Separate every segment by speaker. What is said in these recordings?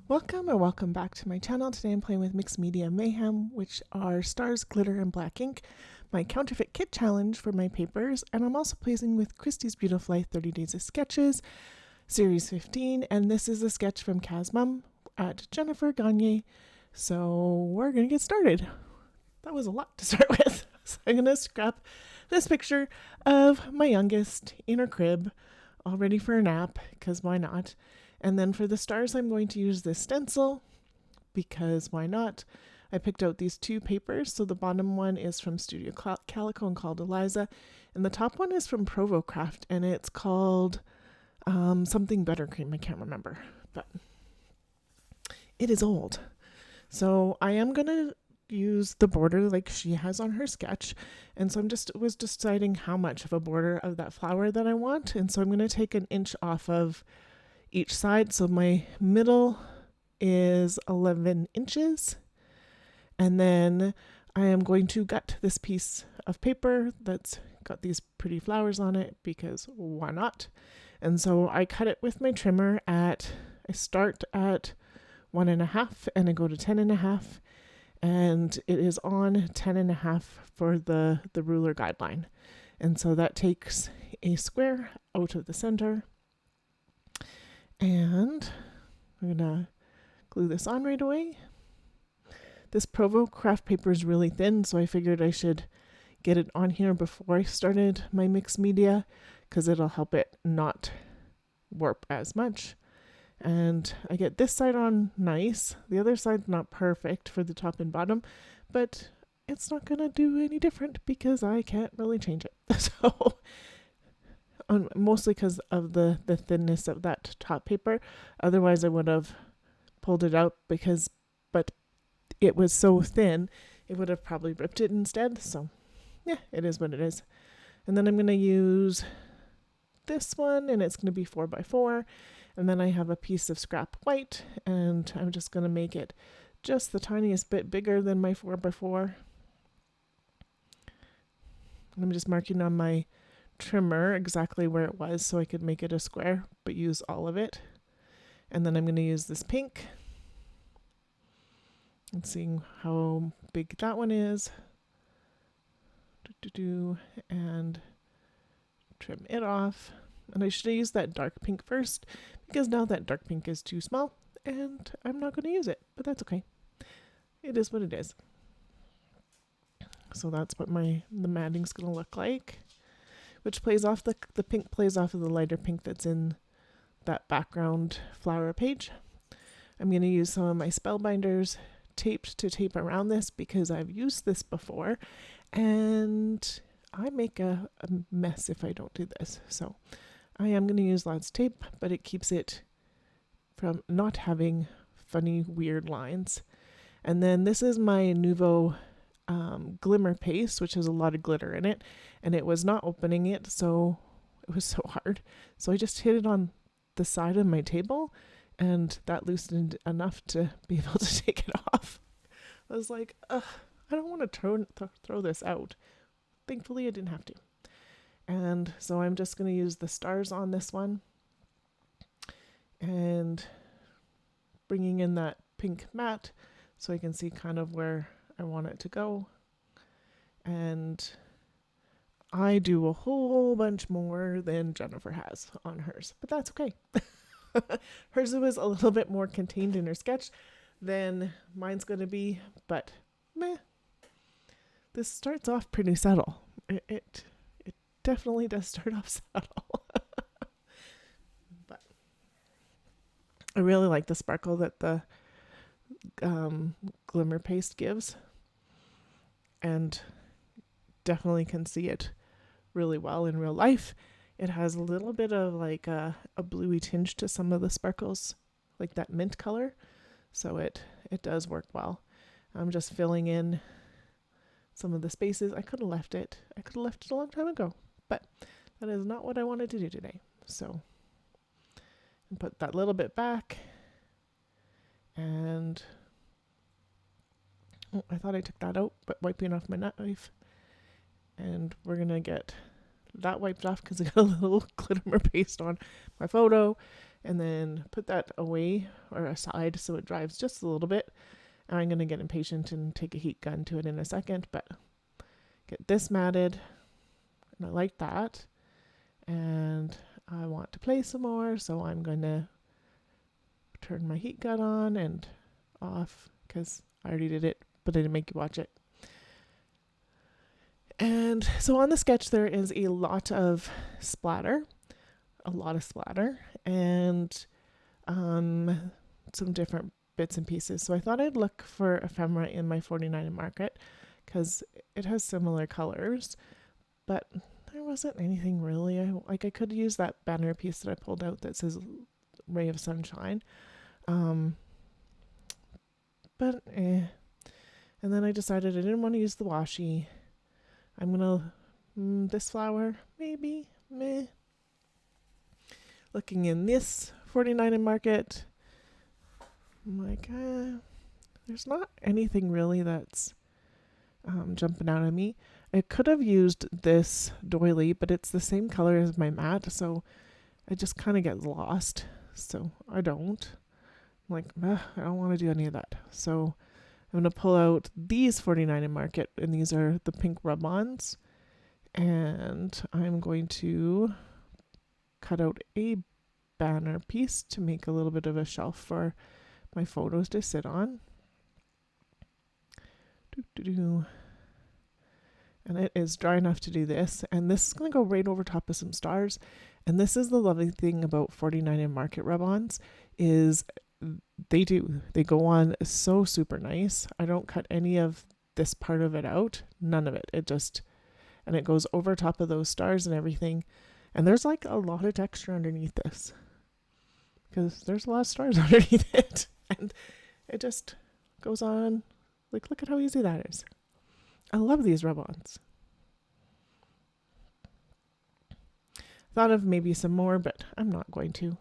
Speaker 1: Welcome or welcome back to my channel. Today I'm playing with Mixed Media Mayhem, which are stars, glitter, and black ink, my counterfeit kit challenge for my papers, and I'm also playing with Christie's Beautiful Life 30 Days of Sketches, Series 15, and this is a sketch from Kaz Mum at Jennifer Gagne. So we're going to get started. That was a lot to start with. So I'm going to scrap this picture of my youngest in her crib, all ready for a nap, because why not? And then for the stars, I'm going to use this stencil because why not? I picked out these two papers. So the bottom one is from Studio Calico and called Eliza. And the top one is from Provo Craft and it's called something buttercream. I can't remember, but it is old. So I am going to use the border like she has on her sketch. And so was deciding how much of a border of that flower that I want. And so I'm going to take an inch off of each side. So my middle is 11 inches. And then I am going to gut this piece of paper that's got these pretty flowers on it because why not? And so I cut it with my trimmer I start at 1.5 and I go to 10.5. And it is on 10.5 for the ruler guideline. And so that takes a square out of the center. And I'm going to glue this on right away. This Provo craft paper is really thin, so I figured I should get it on here before I started my mixed media because it'll help it not warp as much. And I get this side on nice. The other side's not perfect for the top and bottom, but it's not going to do any different because I can't really change it. So mostly because of the thinness of that top paper. Otherwise, I would have pulled it out but it was so thin, it would have probably ripped it instead. So yeah, it is what it is. And then I'm going to use this one and it's going to be 4x4. And then I have a piece of scrap white and I'm just going to make it just the tiniest bit bigger than my 4x4. I'm just marking on my trimmer exactly where it was so I could make it a square but use all of it. And then I'm going to use this pink and seeing how big that one is and trim it off. And I should have used that dark pink first because now that dark pink is too small and I'm not going to use it, but that's okay. It is what it is. So that's what the matting's going to look like, which plays off the pink plays off of the lighter pink that's in that background flower page. I'm going to use some of my spellbinders taped to tape around this because I've used this before and I make a mess if I don't do this. So I am going to use lots of tape, but it keeps it from not having funny, weird lines. And then this is my Nuvo glimmer paste, which has a lot of glitter in it, and it was not opening it, so it was so hard. So I just hit it on the side of my table, and that loosened enough to be able to take it off. I was like, ugh, I don't want to throw this out. Thankfully, I didn't have to. And so I'm just going to use the stars on this one and bringing in that pink matte so I can see kind of where I want it to go. And I do a whole bunch more than Jennifer has on hers, but that's okay. Hers was a little bit more contained in her sketch than mine's going to be, but meh. This starts off pretty subtle. It definitely does start off subtle. But I really like the sparkle that the glimmer paste gives, and definitely can see it really well in real life. It has a little bit of like a bluey tinge to some of the sparkles, like that mint color, so it does work well. I'm just filling in some of the spaces. I could have left it a long time ago, but that is not what I wanted to do today. So and put that little bit back, and I thought I took that out, but wiping off my knife, and we're gonna get that wiped off because I got a little glitter paste on my photo, and then put that away or aside so it dries just a little bit. And I'm going to get impatient and take a heat gun to it in a second, but get this matted, and I like that. And I want to play some more, so I'm going to turn my heat gun on and off because I already did it, but I didn't make you watch it. And so on the sketch there is a lot of splatter, and some different bits and pieces. So I thought I'd look for ephemera in my 49 market because it has similar colors, but there wasn't anything really. I could use that banner piece that I pulled out that says Ray of Sunshine. And then I decided I didn't want to use the washi. I'm gonna, this flower, maybe, meh. Looking in this 49 market, I'm like, there's not anything really that's jumping out at me. I could have used this doily, but it's the same color as my mat, so I just kind of get lost. So I don't. I'm like, I don't want to do any of that. So I'm going to pull out these 49 in market, and these are the pink rub-ons. And I'm going to cut out a banner piece to make a little bit of a shelf for my photos to sit on. And it is dry enough to do this. And this is going to go right over top of some stars. And this is the lovely thing about 49 in market rub-ons is they go on so super nice. I don't cut any of this part of it out, none of it. And it goes over top of those stars and everything. And there's like a lot of texture underneath this because there's a lot of stars underneath it, and it just goes on. Like, look at how easy that is. I love these rub-ons. Thought of maybe some more, but I'm not going to.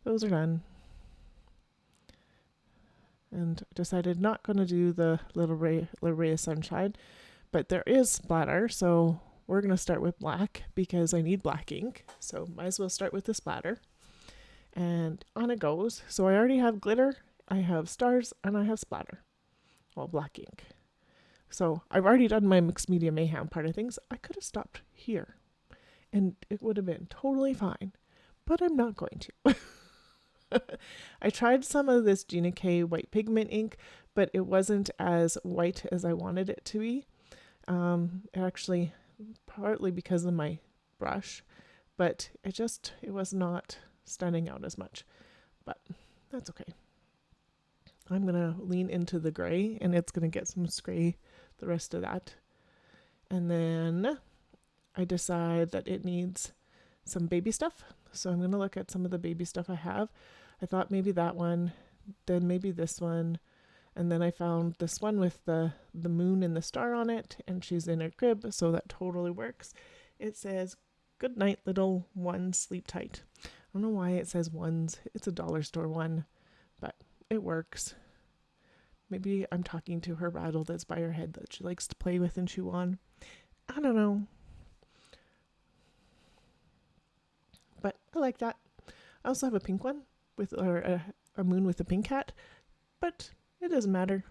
Speaker 1: Those are done. And decided not going to do the little ray of sunshine, but there is splatter, so we're going to start with black because I need black ink, so might as well start with the splatter. And on it goes. So I already have glitter, I have stars, and I have splatter. Well, black ink. So I've already done my mixed media mayhem part of things. I could have stopped here and it would have been totally fine, but I'm not going to. I tried some of this Gina K white pigment ink, but it wasn't as white as I wanted it to be. Actually, partly because of my brush, but it was not standing out as much, but that's okay. I'm going to lean into the gray, and it's going to get some gray the rest of that. And then I decide that it needs some baby stuff. So I'm going to look at some of the baby stuff I have. I thought maybe that one, then maybe this one. And then I found this one with the moon and the star on it, and she's in her crib, so that totally works. It says, "Good night, little one, sleep tight." I don't know why it says ones. It's a dollar store one, but it works. Maybe I'm talking to her rattle that's by her head that she likes to play with and chew on. I don't know. But I like that. I also have a pink one with a moon with a pink hat, but it doesn't matter.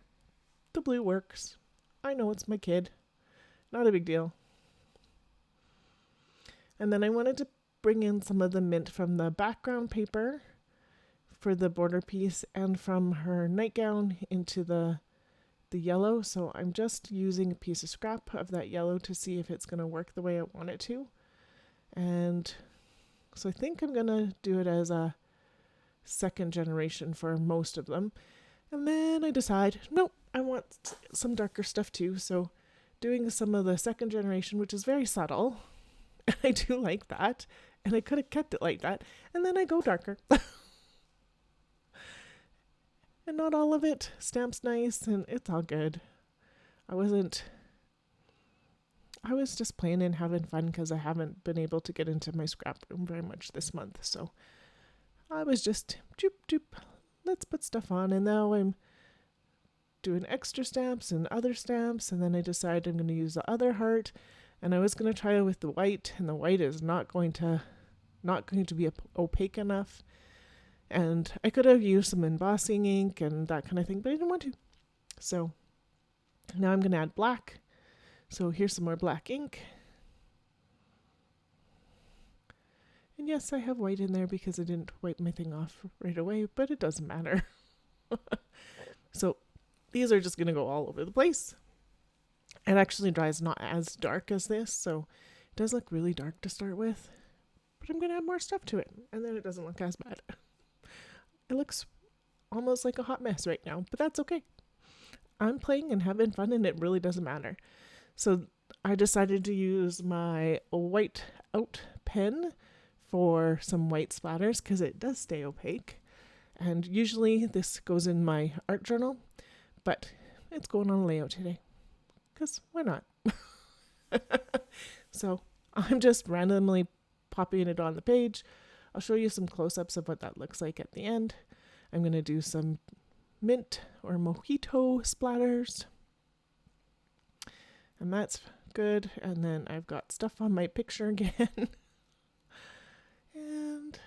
Speaker 1: The blue works. I know it's my kid. Not a big deal. And then I wanted to bring in some of the mint from the background paper for the border piece and from her nightgown into the yellow. So I'm just using a piece of scrap of that yellow to see if it's going to work the way I want it to. And so I think I'm going to do it as a second generation for most of them. And then I decide, nope, I want some darker stuff too. So doing some of the second generation, which is very subtle. I do like that. And I could have kept it like that. And then I go darker. And not all of it stamps nice, and it's all good. I was just playing and having fun because I haven't been able to get into my scrap room very much this month. So I was just let's put stuff on. And now I'm doing extra stamps and other stamps. And then I decided I'm going to use the other heart. And I was going to try it with the white, and the white is not going to not going to be opaque enough. And I could have used some embossing ink and that kind of thing, but I didn't want to. So now I'm going to add black. So here's some more black ink. And yes, I have white in there because I didn't wipe my thing off right away, but it doesn't matter. So these are just going to go all over the place. It actually dries not as dark as this, so it does look really dark to start with. But I'm going to add more stuff to it, and then it doesn't look as bad. It looks almost like a hot mess right now, but that's okay. I'm playing and having fun, and it really doesn't matter. So I decided to use my white out pen for some white splatters because it does stay opaque. And usually this goes in my art journal, but it's going on a layout today because why not? So I'm just randomly popping it on the page. I'll show you some close-ups of what that looks like at the end. I'm going to do some mint or mojito splatters. And that's good. And then I've got stuff on my picture again. And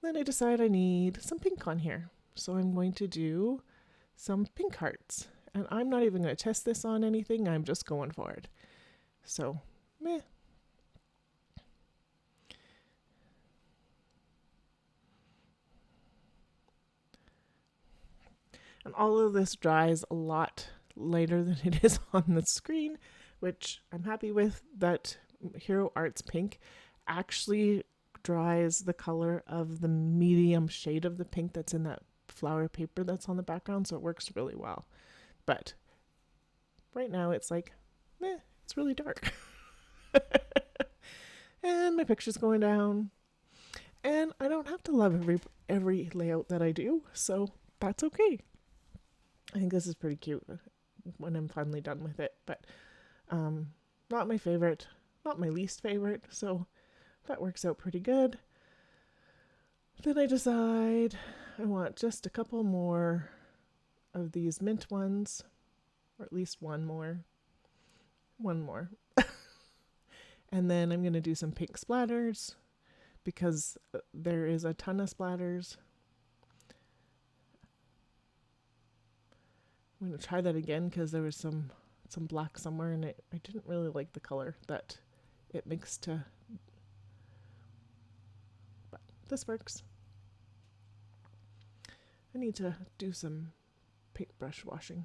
Speaker 1: then I decide I need some pink on here. So I'm going to do some pink hearts. And I'm not even going to test this on anything. I'm just going for it. So, meh. And all of this dries a lot lighter than it is on the screen, which I'm happy with. That Hero Arts pink actually dries the color of the medium shade of the pink that's in that flower paper that's on the background, so it works really well. But right now it's like, meh, it's really dark. And my picture's going down. And I don't have to love every layout that I do, so that's okay. I think this is pretty cute when I'm finally done with it, but not my favorite, not my least favorite, so that works out pretty good. Then I decide I want just a couple more of these mint ones, or at least one more. And then I'm going to do some pink splatters because there is a ton of splatters. I'm going to try that again because there was some black somewhere and I didn't really like the color that it mixed to. But this works. I need to do some paintbrush washing.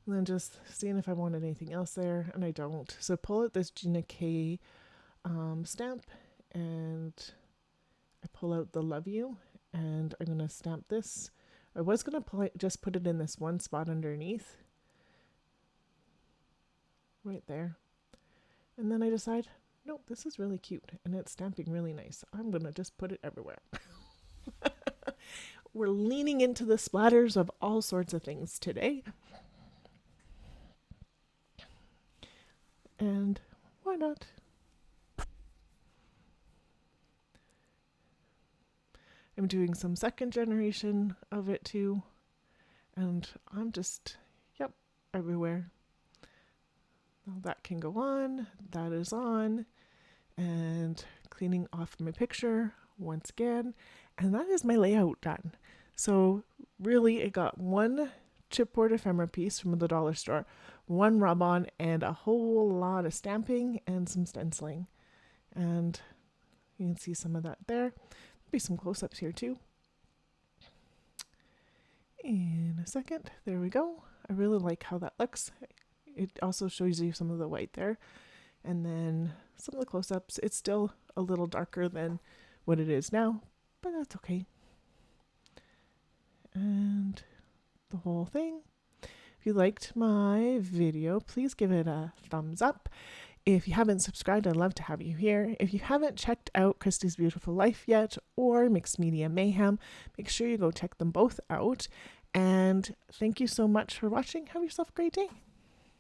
Speaker 1: And then just seeing if I want anything else there, and I don't. So pull out this Gina K stamp, and I pull out the Love You, and I'm going to stamp this. I was going to just put it in this one spot underneath. Right there. And then I decide, nope, this is really cute, and it's stamping really nice. I'm going to just put it everywhere. We're leaning into the splatters of all sorts of things today. And why not? I'm doing some second generation of it too. And I'm just, yep, everywhere. Now that can go on. That is on. And cleaning off my picture once again. And that is my layout done. So really it got one chipboard ephemera piece from the dollar store, one rub-on, and a whole lot of stamping and some stenciling. And you can see some of that there. There'll be some close-ups here too. In a second, there we go. I really like how that looks. It also shows you some of the white there. And then some of the close-ups. It's still a little darker than what it is now, but that's okay. And the whole thing. If you liked my video, please give it a thumbs up. If you haven't subscribed, I'd love to have you here. If you haven't checked out Christy's Beautiful Life yet or Mixed Media Mayhem, make sure you go check them both out. And thank you so much for watching. Have yourself a great day.